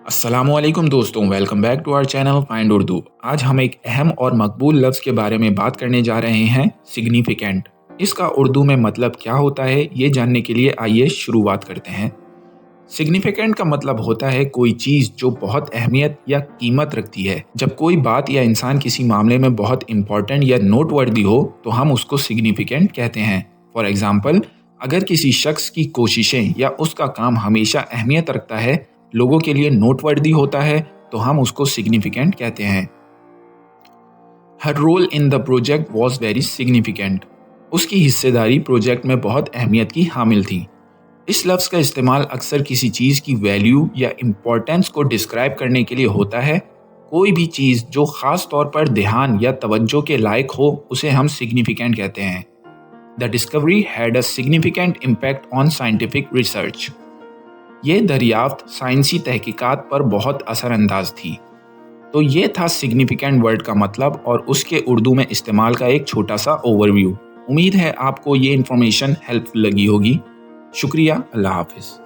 अस्सलाम वालेकुम दोस्तों, welcome back to our channel find Urdu. आज हम एक अहम और मकबूल लफ्ज़ के बारे में बात करने जा रहे हैं, सिग्निफिकेंट। इसका उर्दू में मतलब क्या होता है, ये जानने के लिए आइए शुरुआत करते हैं। सिग्निफिकेंट का मतलब होता है कोई चीज़ जो बहुत अहमियत या कीमत रखती है। जब कोई बात या इंसान किसी मामले में बहुत इंपॉर्टेंट या नोटवर्दी हो तो हम उसको सिग्निफिकेंट कहते हैं। फॉर एग्जाम्पल, अगर किसी शख्स की कोशिशें या उसका काम हमेशा अहमियत रखता है, लोगों के लिए नोटवर्दी होता है, तो हम उसको सिग्निफिकेंट कहते हैं। Her role in the project was very significant. उसकी हिस्सेदारी प्रोजेक्ट में बहुत अहमियत की हामिल थी। इस लफ्ज़ का इस्तेमाल अक्सर किसी चीज़ की वैल्यू या इम्पोर्टेंस को डिस्क्राइब करने के लिए होता है। कोई भी चीज़ जो ख़ास तौर पर ध्यान या तवज्जो के लायक हो, उसे हम सिग्निफिकेंट कहते हैं। The discovery had a significant impact on scientific research. ये दरियाफ्त साइंसी तहकीकात पर बहुत असरअंदाज थी। तो ये था सिग्निफिकेंट वर्ड का मतलब और उसके उर्दू में इस्तेमाल का एक छोटा सा ओवरव्यू। उम्मीद है आपको ये इन्फॉर्मेशन हेल्पफुल लगी होगी। शुक्रिया, अल्लाह हाफिज़।